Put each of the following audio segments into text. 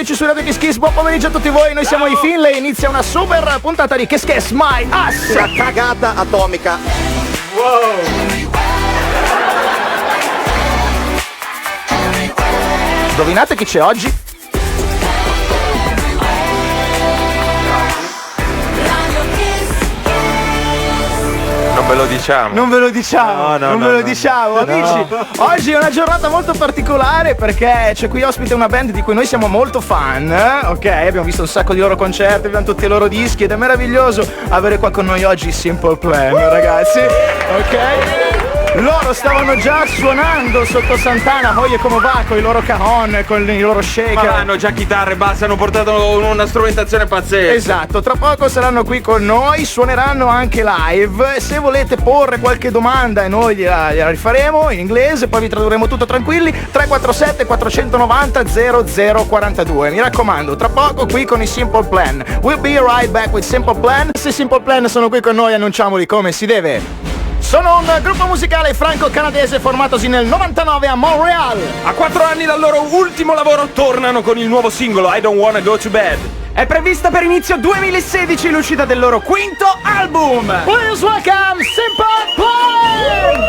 amici su Radio KissKiss, buon pomeriggio a tutti voi, noi siamo i Finley, inizia una super puntata di KissKiss My Ass. Una cagata atomica. Wow. Indovinate chi c'è oggi? Non ve lo diciamo. Non ve lo diciamo, non ve lo diciamo, amici. Oggi è una giornata molto particolare perché c'è qui ospite una band di cui noi siamo molto fan, ok? Abbiamo visto un sacco di loro concerti, abbiamo tutti i loro dischi ed è meraviglioso avere qua con noi oggi Simple Plan, ragazzi, ok? Loro stavano già suonando sotto Sant'Ana, poi come va con i loro cajon, con i loro shaker. Ma hanno già chitarre, basta, hanno portato una strumentazione pazzesca. Esatto, tra poco saranno qui con noi, suoneranno anche live. Se volete porre qualche domanda e noi gliela rifaremo in inglese, poi vi tradurremo tutto tranquilli. 347 490 0042. Mi raccomando, tra poco qui con i Simple Plan. We'll be right back with Simple Plan. Se Simple Plan sono qui con noi, annunciamoli come si deve. Sono un gruppo musicale franco-canadese formatosi nel 99 a Montreal. A 4 anni dal loro ultimo lavoro tornano con il nuovo singolo I Don't Wanna Go to Bed. È prevista per inizio 2016 l'uscita del loro quinto album. Please welcome Simple Plan!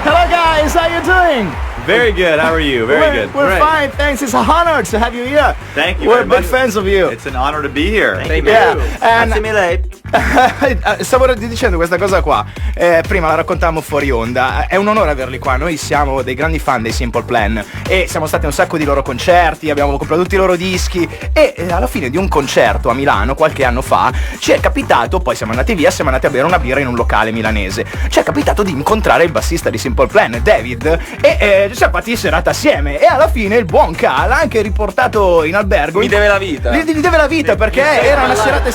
Hello guys, how you doing? Very good. How are you? Very good. We're fine, thanks. It's an honor to have you here. Thank you. We're very big much. fans of you. It's an honor to be here. Thank you. Yeah, and Assimilate. stavo dicendo questa cosa qua. Prima la raccontammo fuori onda. È un onore averli qua. Noi siamo dei grandi fan dei Simple Plan e siamo stati a un sacco di loro concerti, abbiamo comprato tutti i loro dischi e alla fine di un concerto a Milano qualche anno fa ci è capitato, poi siamo andati via, siamo andati a bere una birra in un locale milanese. Ci è capitato di incontrare il bassista di Simple Plan, David, e siamo fatti serata assieme e alla fine il buon Cal ha anche riportato in albergo. Mi deve la vita. Gli deve la vita perché era una serata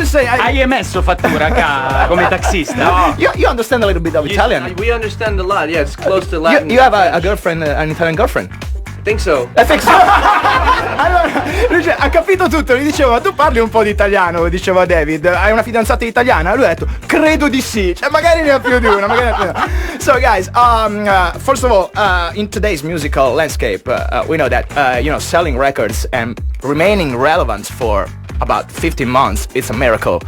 Hai emesso fattura come taxista? No. You understand a little bit of Italian? We understand a lot. Yeah, it's close to Latin. You have a girlfriend, an Italian girlfriend? I think so. I think so. Allora, lui ha capito tutto, gli dicevo, ma tu parli un po' di italiano, diceva David, hai una fidanzata italiana? Lui ha detto, credo di sì, cioè magari ne ha più di una, magari ne ha più di una. So guys, first of all, in today's musical landscape, we know that, selling records and remaining relevant for about 15 months, it's a miracle.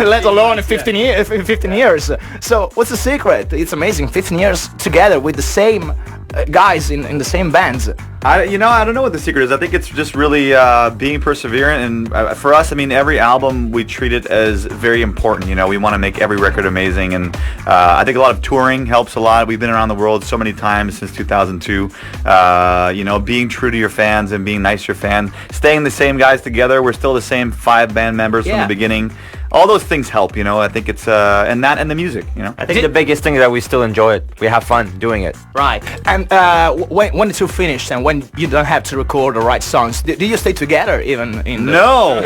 Let alone 15 years. So what's the secret? It's amazing, 15 years together with the same guys in the same bands. I don't know what the secret is. I think it's just really being perseverant. And for us, I mean, every album we treat it as very important. You know, we want to make every record amazing. And I think a lot of touring helps a lot. We've been around the world so many times since 2002. Being true to your fans and being nice to your fans. Staying the same guys together. We're still the same 5 band members from the beginning. All those things help, I think it's, and the music, I think the biggest thing is that we still enjoy it. We have fun doing it. Right. And when it's all finished and when you don't have to record or write songs, do you stay together even in the... No,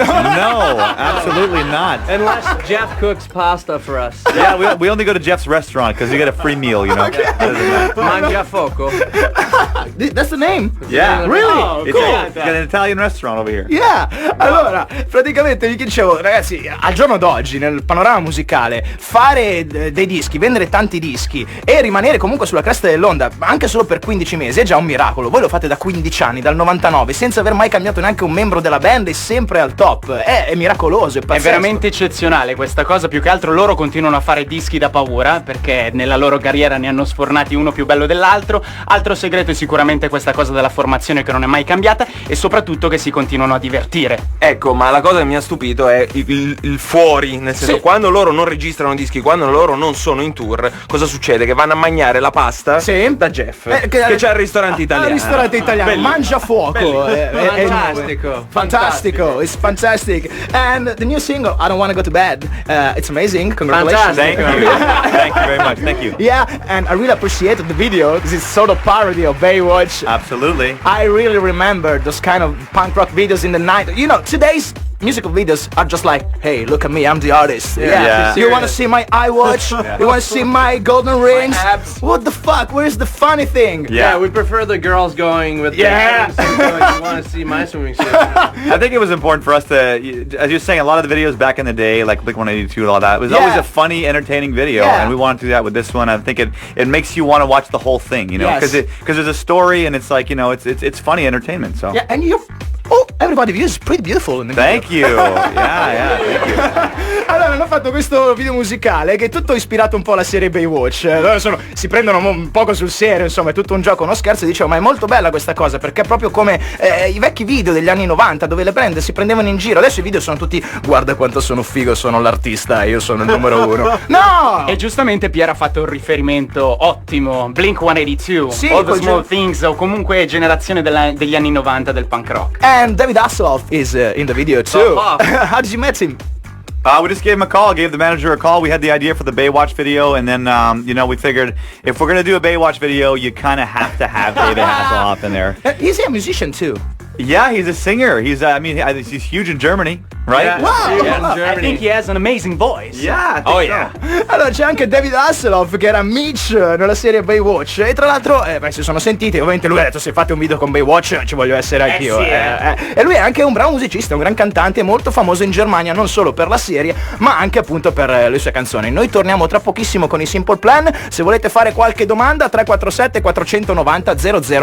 absolutely not. Unless Jeff cooks pasta for us. Yeah, we only go to Jeff's restaurant because you get a free meal, Okay. Mangia Foco. That's the name? Yeah. Really? It's Cool. got an Italian restaurant over here. Yeah, allora, praticamente vi dicevo, ragazzi, al giorno d'oggi nel panorama musicale fare dei dischi, vendere tanti dischi e rimanere comunque sulla cresta dell'onda anche solo per 15 mesi è già un miracolo. Voi lo fate da 15 anni, dal 99, senza aver mai cambiato neanche un membro della band e sempre al top. È miracoloso, è pazzesco. È veramente eccezionale questa cosa, più che altro loro continuano a fare dischi da paura perché nella loro carriera ne hanno sfornati uno più bello dell'altro. Altro segreto è sicuramente questa cosa della formazione che non è mai cambiata e soprattutto che si continuano a divertire. Ecco, ma la cosa che mi ha stupito è il fuori, nel senso, quando loro non registrano dischi, quando loro non sono in tour, cosa succede? Che vanno a mangiare la pasta da Jeff, che c'è al ristorante italiano. Al ristorante italiano, Bellissimo. mangia fuoco. Fantastico. Fantastico, it's fantastic. And the new single, I Don't Wanna Go to Bed, it's amazing, congratulations. Thank you. Thank you very much. Thank you. Yeah, and I really appreciated the video because it's sort of parody of Baywatch. Absolutely. I really remember those kind of punk rock videos in the night. Today's musical videos are just like, hey, look at me, I'm the artist. Yeah. You wanna see my iWatch? You wanna see my golden rings? What the fuck? Where's the funny thing? Yeah, we prefer the girls going with Yeah. the swimming suit going, you want to see my swimming suit? I think it was important for us to, as you're saying, a lot of the videos back in the day, like Blink-182 and all that, it was always a funny, entertaining video, and we wanted to do that with this one. I think it makes you want to watch the whole thing, you know, because there's a story and it's like, you know, it's funny entertainment. So yeah, and everybody views pretty beautiful in the thank you. Yeah, thank you. Allora hanno fatto questo video musicale che è tutto ispirato un po' alla serie Baywatch. Si prendono un poco sul serio, insomma è tutto un gioco, uno scherzo. Dicevo, ma è molto bella questa cosa, perché è proprio come i vecchi video degli anni 90 dove le band si prendevano in giro. Adesso i video sono tutti, guarda quanto sono figo, sono l'artista, io sono il numero uno. No! E giustamente Pier ha fatto un riferimento ottimo, Blink-182, Sì, All the Small Things, o comunque generazione degli anni 90 del punk rock. And David Hasselhoff is in the video too. How did you meet him? We just gave him a call, gave the manager a call. We had the idea for the Baywatch video, and then, you know, we figured if we're going to do a Baywatch video, you kind of have to have David Hasselhoff in there. He's a musician too. Yeah, he's a singer. He's he's huge in Germany, right? Yeah. Wow! I think he has an amazing voice. Yeah. Allora c'è anche David Hasselhoff che era Mitch nella serie Baywatch, e tra l'altro si sono sentiti, ovviamente lui ha detto se fate un video con Baywatch ci voglio essere anch'io. E lui è anche un bravo musicista, un gran cantante, molto famoso in Germania non solo per la serie ma anche appunto per le sue canzoni. Noi torniamo tra pochissimo con i Simple Plan. Se volete fare qualche domanda 347 490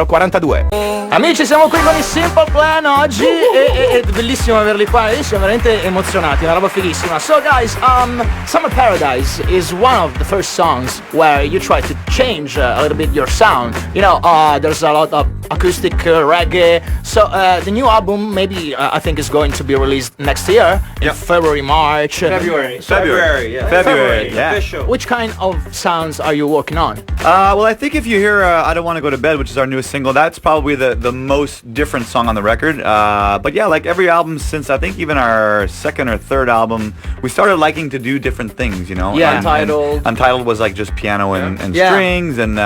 0042. Amici, siamo qui con i Simple Plan oggi e è bellissimo averli qua, siamo veramente emozionati, una roba fighissima. So guys, Summer Paradise is one of the first songs where you try to change a little bit your sound. You know, there's a lot of acoustic reggae. So the new album maybe I think is going to be released next year in February, March. February, yeah. Official. Which kind of sounds are you working on? Well, I think if you hear I Don't Want to Go to Bed, which is our newest single, that's probably the most different song on the record. But yeah, like every album since I think even our second or third album, we started liking to do different things, you know? Yeah. Untitled. Untitled was like just piano and strings, and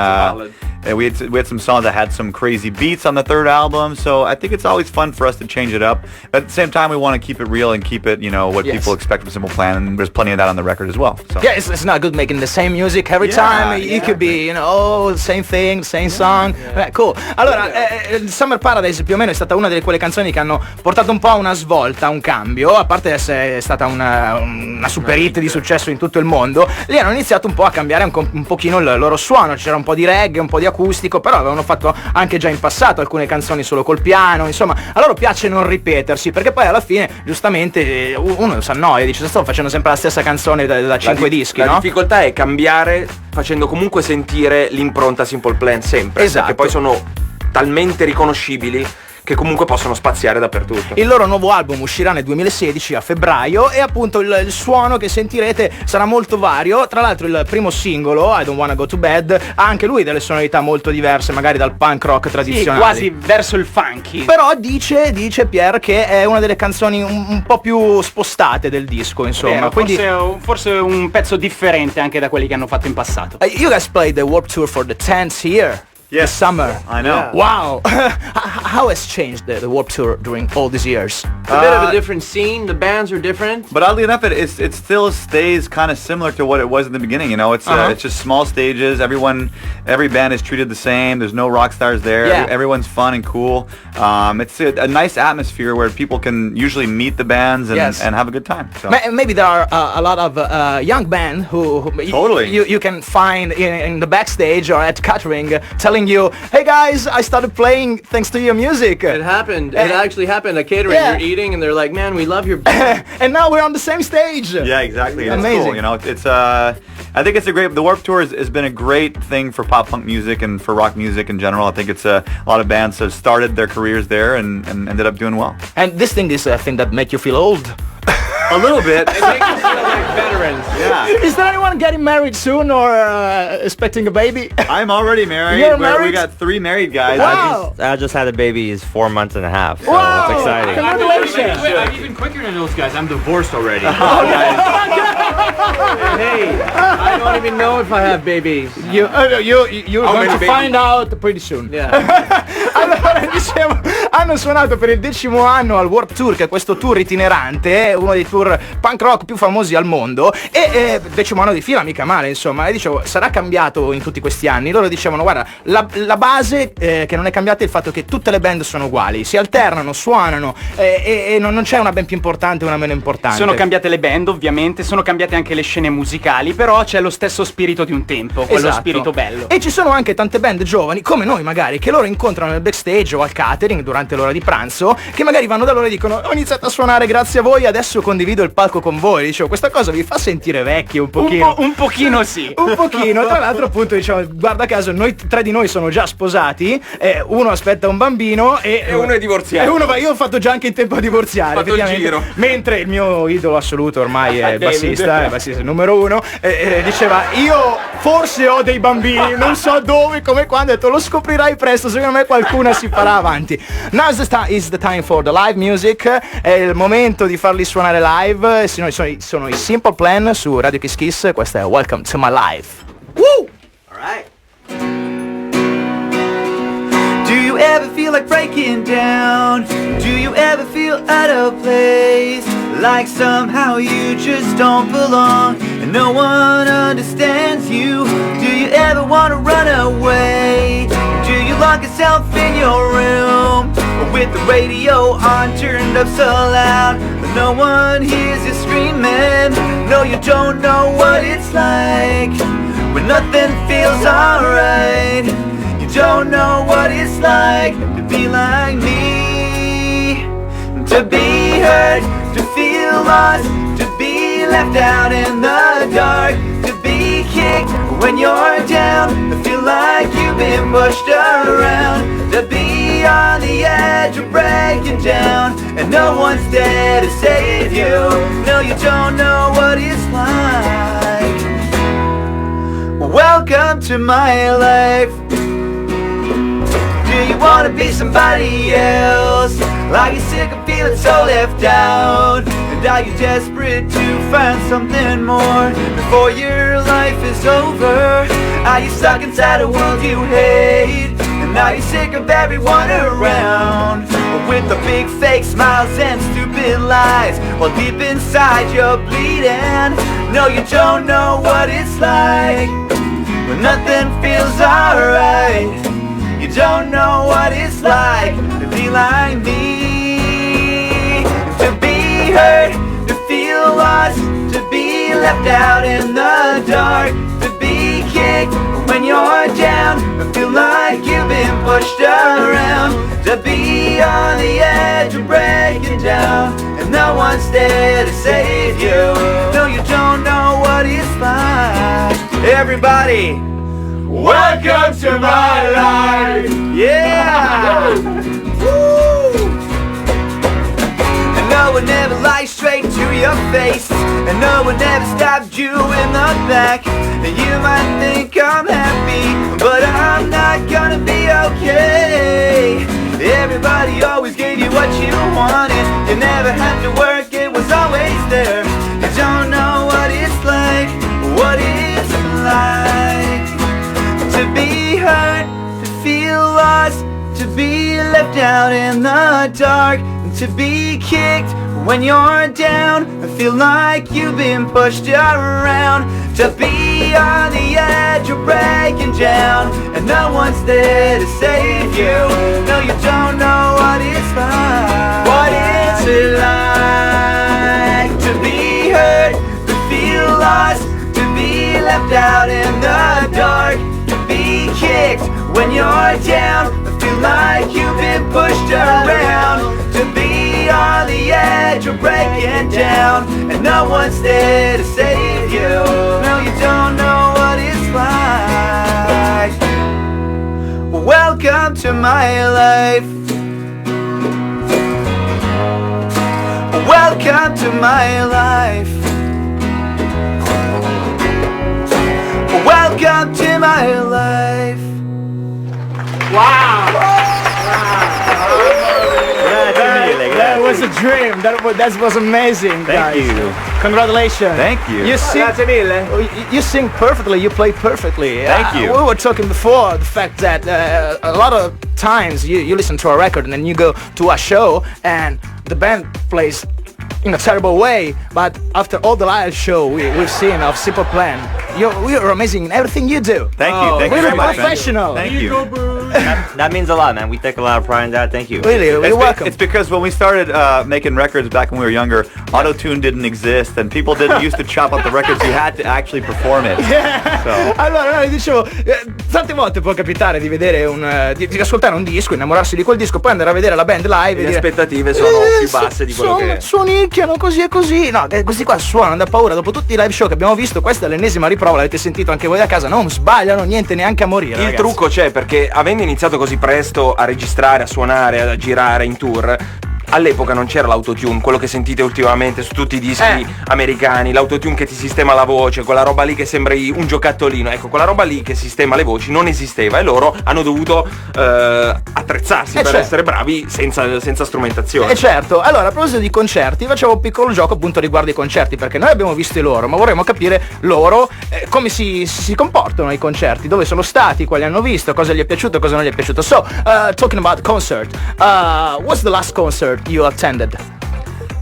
we had some songs that had some crazy beats on the third album, so I think it's always fun for us to change it up. But at the same time, we want to keep it real and keep it, you know, what people expect from Simple Plan, and there's plenty of that on the record as well. So. Yeah, it's not good making the same music every time. It could be, you know, same thing, same song. Cool. Allora, Summer Paradise più o meno è stata una delle quelle canzoni che hanno portato un po' a una svolta, un cambio, a parte essere stata una super hit di successo in tutto il mondo. Lì hanno iniziato un po' a cambiare un pochino il loro suono, c'era un po' di reggae, un po' di acustico, però avevano fatto anche già in passato alcune canzoni solo col piano, insomma a loro piace non ripetersi, perché poi alla fine giustamente uno si annoia, dice sto facendo sempre la stessa canzone da 5 dischi, la no? difficoltà è cambiare facendo comunque sentire l'impronta Simple Plan sempre, Esatto. perché poi sono talmente riconoscibili che comunque possono spaziare dappertutto. Il loro nuovo album uscirà nel 2016 a febbraio e appunto il suono che sentirete sarà molto vario. Tra l'altro il primo singolo, I Don't Wanna Go to Bed, ha anche lui delle sonorità molto diverse magari dal punk rock tradizionale. Quasi verso il funky. Però dice Pier che è una delle canzoni un po' più spostate del disco, insomma. Vero, quindi forse un pezzo differente anche da quelli che hanno fatto in passato. You guys played the Warped Tour for the 10th year. Yes. This summer. I know. Wow. How has changed the Warped Tour during all these years? A bit of a different scene. The bands are different. But oddly enough, it still stays kind of similar to what it was in the beginning. You know, it's just small stages. Every band is treated the same. There's no rock stars there. Yeah. Everyone's fun and cool. It's a nice atmosphere where people can usually meet the bands and have a good time. So. Maybe there are a lot of young band who Totally. you can find in the backstage or at catering telling you, hey guys, I started playing thanks to your music. It happened. It actually happened at catering. Yeah. You're eating and they're like, man, we love your band. And now we're on the same stage. Yeah, exactly. It's Amazing. cool. You know, it's I think it's the Warped Tour has been a great thing for pop punk music and for rock music in general. I think it's a lot of bands have started their careers there and ended up doing well. And this thing is a thing that make you feel old. A little bit. It makes us feel like veterans. Yeah. Is there anyone getting married soon or expecting a baby? I'm already married. You're married? We got 3 married guys. Wow. I just had a baby. He's 4 months and a half. So Wow. it's exciting. Congratulations. I'm even quicker than those guys. I'm divorced already. Hey, I don't even know if I have babies. You're going to find out pretty soon. Yeah. Allora dicevo, hanno suonato per il 10° anno al Warped Tour, che è questo tour itinerante, uno dei tour punk rock più famosi al mondo, e 10° anno di fila, mica male, insomma. E dicevo, sarà cambiato in tutti questi anni? Loro dicevano, guarda, la base che non è cambiata è il fatto che tutte le band sono uguali, si alternano, suonano, e non c'è una band più importante e una meno importante. Sono cambiate le band, ovviamente, sono cambiate anche le scene musicali, però c'è lo stesso spirito di un tempo, quello spirito bello. E ci sono anche tante band giovani, come noi magari, che loro incontrano nel backstage o al catering durante l'ora di pranzo, che magari vanno da loro e dicono, ho iniziato a suonare grazie a voi, adesso condivido il palco con voi. Dicevo, questa cosa vi fa sentire vecchi un pochino? Un pochino sì. Un pochino. Tra l'altro, appunto, diciamo, guarda caso, noi 3 di noi sono già sposati, uno aspetta un bambino e uno è divorziato. E uno io ho fatto già anche in tempo a divorziare, fatto il giro. Mentre il mio idolo assoluto ormai è il bassista numero 1, diceva, io forse ho dei bambini, non so dove, come quando. Ha detto, lo scoprirai presto, secondo me qualcuna si farà avanti. Now is the time for the live music. È il momento di farli suonare live. Sono i Simple Plan su Radio KissKiss. Questa è Welcome to My Life. Woo! Alright. Do you ever feel like breaking down? Do you ever feel out of place? Like somehow you just don't belong and no one understands you? Do you ever wanna run away? Do you lock yourself in your room with the radio on turned up so loud but no one hears you screaming? No, you don't know what it's like when nothing feels alright. You don't know what it's like to be like me, to be hurt, to feel lost, to be left out in the dark, to be kicked when you're down, to feel like you've been pushed around, to be on the edge of breaking down and no one's there to save you. No, you don't know what it's like. Welcome to my life. Do you wanna be somebody else? Like you're sick of feeling so left out? And are you desperate to find something more before your life is over? Are you stuck inside a world you hate? And are you sick of everyone around? With the big fake smiles and stupid lies, while deep inside you're bleeding. No, you don't know what it's like when nothing feels alright. You don't know what it's like to be like me, to be hurt, to feel lost, to be left out in the dark, to be kicked when you're down, to feel like you've been pushed around, to be on the edge of breaking down and no one's there to save you. No, you don't know what it's like. Everybody, welcome to my life. Yeah. Woo. And no one ever lies straight to your face, and no one ever stabbed you in the back. And you might think I'm happy, but I'm not gonna be okay. Everybody always gave you what you wanted. You never had to work, it was always there. You don't know what it's like, what it's like to be hurt, to feel lost, to be left out in the dark, to be kicked when you're down, I feel like you've been pushed around, to be on the edge of breaking down and no one's there to save you. No, you don't know what it's like. What is it like to be hurt, to feel lost, to be left out in the dark, to be kicked when you're down, I feel like you've been pushed around, to be on the edge of breaking down and no one's there to save you. No, you don't know what it's like. Welcome to my life. Welcome to my life. Welcome to my life. Wow! That was a dream. That was amazing. Thank guys. you. Congratulations. Thank you. You sing, you sing perfectly. You play perfectly. Thank you. We were talking before the fact that a lot of times you listen to a record and then you go to a show and the band plays in a terrible way, but after all the live show we've seen of Simple Plan, you're amazing in everything you do. Thank you We're very much. professional. Thank you. That means a lot, man. We take a lot of pride in that. Thank you. Really, you're welcome. It's because when we started making records back when we were younger, auto-tune didn't exist and people didn't used to chop up the records. You had to actually perform it. So. Allora, no, dicevo, tante volte può capitare di vedere di ascoltare un disco, innamorarsi di quel disco, poi andare a vedere la band live e Le dire, aspettative sono più basse di quello che è. Suonicchiano così e così. No, questi qua suonano da paura. Dopo tutti i live show che abbiamo visto, questa è l'ennesima riprova, l'avete sentito anche voi da casa, non sbagliano niente neanche a morire. Il ragazzi. trucco c'è perché avendo iniziato così presto a registrare, a suonare, a girare in tour, all'epoca non c'era l'autotune, quello che sentite ultimamente su tutti i dischi americani, l'autotune che ti sistema la voce, quella roba lì che sembri un giocattolino. Ecco, quella roba lì che sistema le voci non esisteva e loro hanno dovuto attrezzarsi per essere bravi senza strumentazione. E certo, allora a proposito di concerti facciamo un piccolo gioco appunto riguardo i concerti, perché noi abbiamo visto loro, ma vorremmo capire loro come si comportano ai concerti, dove sono stati, quali hanno visto, cosa gli è piaciuto, cosa non gli è piaciuto. So, talking about concert, what's the last concert you attended?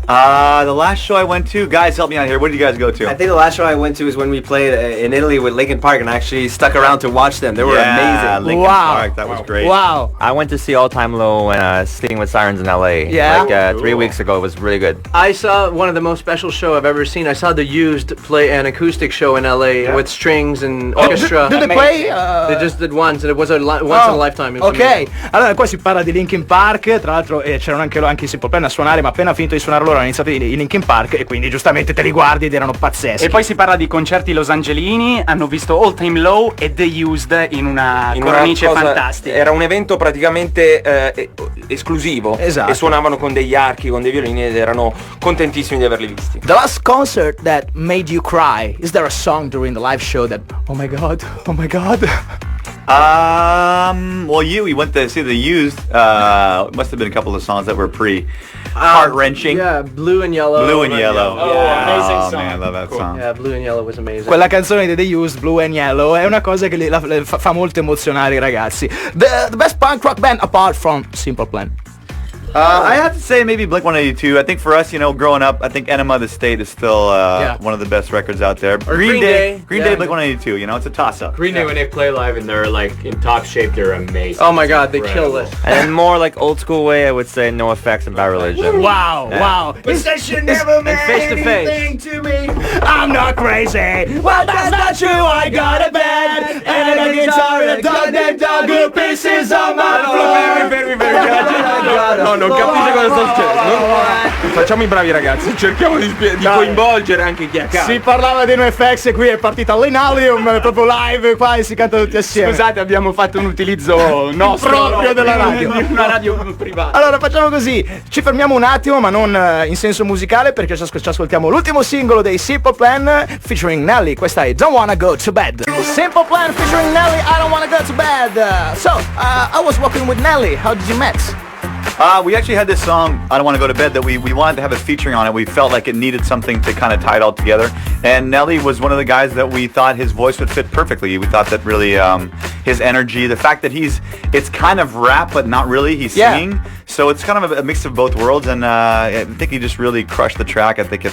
The last show I went to, guys, help me out here. What did you guys go to? I think the last show I went to is when we played in Italy with Linkin Park, and I actually stuck around to watch them. They were amazing. Linkin Park, that was great. Wow. I went to see All Time Low and Singing with Sirens in LA. Yeah? Like 3 weeks ago. It was really good. I saw one of the most special show I've ever seen. I saw The Used play an acoustic show in LA with strings and orchestra. Did they play? They just did once, and it was a once in a lifetime. It was Ok, amazing. allora qua si parla di Linkin Park, tra l'altro c'erano anche i Simple Plan a suonare, ma appena finito di suonare loro hanno iniziato i Linkin Park e quindi giustamente te li guardi ed erano pazzeschi. E poi si parla di concerti losangelini, hanno visto All Time Low e The Used in una cornice fantastica. Era un evento praticamente esclusivo. Esatto. E suonavano con degli archi, con dei violini ed erano contentissimi di averli visti. The last concert that made you cry, is there a song during the live show that, oh my god, oh my god? Well, we went to see The Used. Must have been a couple of songs that were pretty heart-wrenching. Yeah, Blue and Yellow. Blue and Yellow. Oh, amazing Oh song. man, I love that song. Yeah, Blue and Yellow was amazing. Quella canzone di The Used, Blue and Yellow, è una cosa che fa molto emozionare i ragazzi. The best punk rock band apart from Simple Plan. I have to say maybe Blink-182. I think for us, growing up, I think Enema of the State is still one of the best records out there. Green Day, Blink-182. It's a toss-up. Green Day, when they play live and they're like in top shape, they're amazing. Oh my god, they kill it. And then more like old school way, I would say No Effects and Bad Religion. Wow, wow. This should never mean face to face. anything to me. I'm not crazy. Well, that's not true. I got a band and a guitar and a dog that dog who pieces on my floor. No, non capisce cosa sta succedendo. Facciamo i bravi ragazzi, cerchiamo di coinvolgere anche chi è a casa. Si parlava di NoFX e qui è partita l'Inalium, proprio live qua e si canta tutti assieme. Scusate, abbiamo fatto un utilizzo nostro proprio della radio. Una radio privata. Allora facciamo così, ci fermiamo un attimo ma non in senso musicale perché ci ascoltiamo l'ultimo singolo dei Simple Plan featuring Nelly, questa è Don't Wanna Go to Bed. Simple Plan featuring Nelly, I Don't Wanna Go to Bed. So, I was walking with Nelly, how did you meet? We actually had this song, I Don't Want to Go to Bed, that we wanted to have a featuring on it. We felt like it needed something to kind of tie it all together. And Nelly was one of the guys that we thought his voice would fit perfectly. We thought that really his energy, the fact that it's kind of rap, but not really, he's singing. So it's kind of a mix of both worlds, and I think he just really crushed the track. I think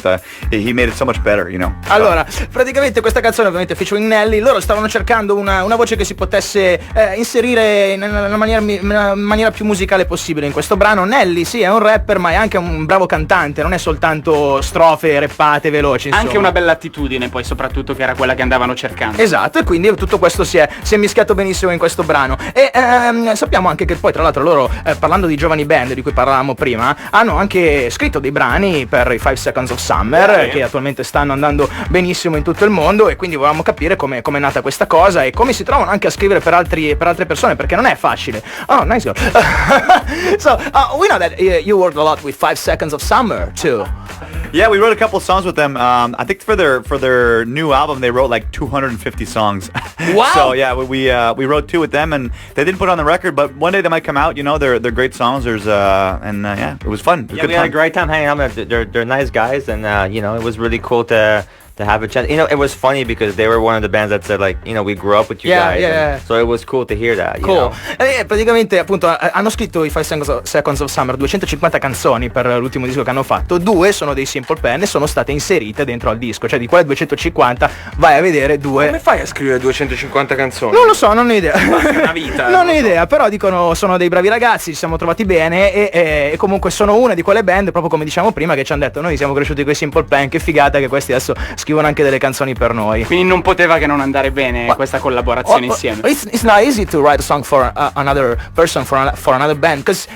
he made it so much better, Allora, praticamente questa canzone ovviamente featuring Nelly, loro stavano cercando una voce che si potesse inserire nella maniera più musicale possibile in questo brano. Nelly sì, è un rapper, ma è anche un bravo cantante, non è soltanto strofe rappate veloci, insomma. Anche una bella attitudine, poi soprattutto, che era quella che andavano cercando. Esatto, e quindi tutto questo si è mischiato benissimo in questo brano. E sappiamo anche che poi tra l'altro loro, parlando di giovani band di cui parlavamo prima, hanno anche scritto dei brani per i 5 Seconds of Summer, che attualmente stanno andando benissimo in tutto il mondo, e quindi volevamo capire come è nata questa cosa e come si trovano anche a scrivere per altre persone, perché non è facile. Oh, nice girl. So, we know that you worked a lot with 5 Seconds of Summer too. Yeah, we wrote a couple songs with them. I think for their new album, they wrote like 250 songs. Wow! So yeah, we wrote 2 with them, and they didn't put it on the record, but one day they might come out. They're great songs. There's yeah, it was fun. It was Yeah, we had a great time hanging out with them. They're nice guys, and it was really cool to to have a chance. You know, it was funny because they were one of the bands that said, like, you know, we grew up with you Yeah, guys. yeah. And so it was cool to hear that. You Cool. know? Praticamente appunto hanno scritto i 5 Seconds of Summer 250 canzoni per l'ultimo disco che hanno fatto, 2 sono dei Simple Plan e sono state inserite dentro al disco, cioè di quelle 250 vai a vedere 2. Come fai a scrivere 250 canzoni? Non lo so, non ho idea. Una vita. Non ho idea, però dicono sono dei bravi ragazzi, ci siamo trovati bene e comunque sono una di quelle band, proprio come diciamo prima, che ci hanno detto noi siamo cresciuti con i Simple Plan, che figata che questi adesso scrivono anche delle canzoni per noi. Quindi non poteva che non andare bene questa collaborazione insieme. It's not easy to write a song for another person, for another band, because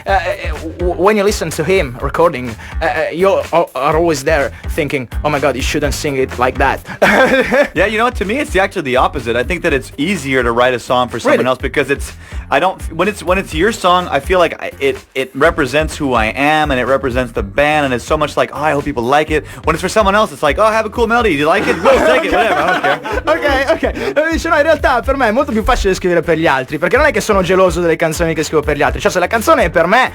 when you listen to him recording, you are always there thinking, oh my god, you shouldn't sing it like that. Yeah, you know what? To me, it's actually the opposite. I think that it's easier to write a song for someone Really? else because when it's your song, I feel like it represents who I am and it represents the band and it's so much like, oh, I hope people like it. When it's for someone else, it's like, oh, I have a cool melody. Do you like it? Go, take it, whatever. I don't care. Ok. Dice no, in realtà per me è molto più facile scrivere per gli altri, perché non è che sono geloso delle canzoni che scrivo per gli altri, cioè se la canzone è per me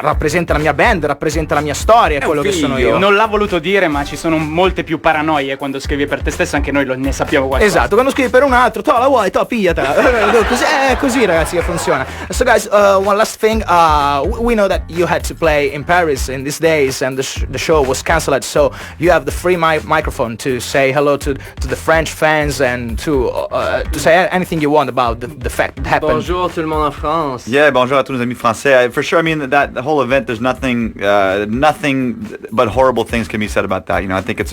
rappresenta la mia band, rappresenta la mia storia, quello che sono io. Non l'ha voluto dire, ma ci sono molte più paranoie quando scrivi per te stesso, anche noi ne sappiamo qualcosa. Esatto, quando scrivi per un altro, tu la vuoi, pigliatela. È così ragazzi che funziona. So guys, one last thing, we know that you had to play in Paris in these days and the show was cancelled, so you have the free microphone to say hello to the French fans and to say anything you want about the fact that happened. Bonjour tout le monde en France. Yeah, bonjour à tous nos amis français. For sure, I mean that the whole event. There's nothing but horrible things can be said about that. You know, I think it's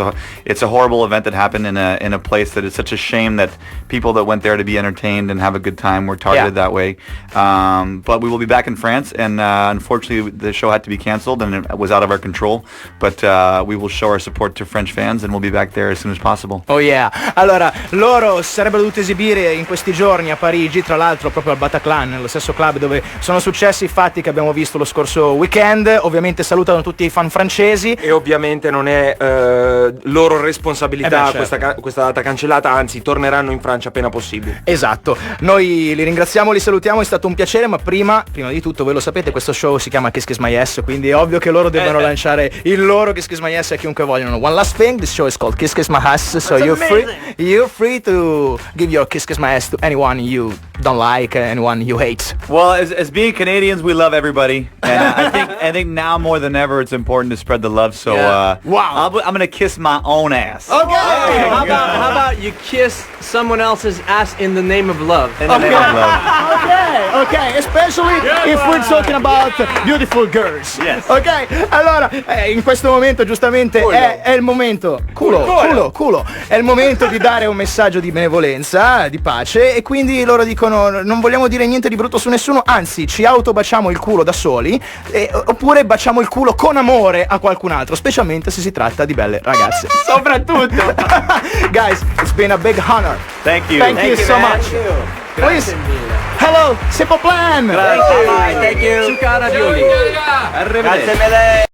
a horrible event that happened in a place that is such a shame that people that went there to be entertained and have a good time were targeted that way. But we will be back in France, and unfortunately the show had to be canceled and it was out of our control. But we will show our support to French fans and we'll be back there as soon as possible. Oh yeah. Allora, loro sarebbero dovuti esibire in questi giorni a Parigi, tra l'altro proprio al Bataclan, nello stesso club dove sono successi i fatti che abbiamo visto lo scorso weekend. Ovviamente salutano tutti i fan francesi. E ovviamente non è loro responsabilità certo. questa data cancellata, anzi torneranno in Francia appena possibile. Esatto, noi li ringraziamo, li salutiamo, è stato un piacere, ma prima di tutto voi lo sapete, questo show si chiama KissKiss My Ass, quindi è ovvio che loro debbano lanciare il loro KissKiss My Ass a chiunque vogliono. One last thing, this show is called KissKiss My Ass, so you're free to give your KissKiss My Ass to anyone you don't like, anyone you hate. Well, as being Canadians, we love everybody, and I think now more than ever it's important to spread the love. So Wow. I'm gonna kiss my own ass. Okay. How about you kiss someone else's ass in the name of love? In the name of love. Okay, especially if we're talking about beautiful girls. Yes. Ok, allora, in questo momento giustamente è il momento culo. È il momento di dare un messaggio di benevolenza, di pace, e quindi loro dicono non vogliamo dire niente di brutto su nessuno, anzi ci autobaciamo il culo da soli, oppure baciamo il culo con amore a qualcun altro, specialmente se si tratta di belle ragazze. Soprattutto. Guys, it's been a big honor. Thank you. Thank you so much. Please. Hello, Simple Plan. Bye. Thank you. Zucca Ravioli. Arrivederci.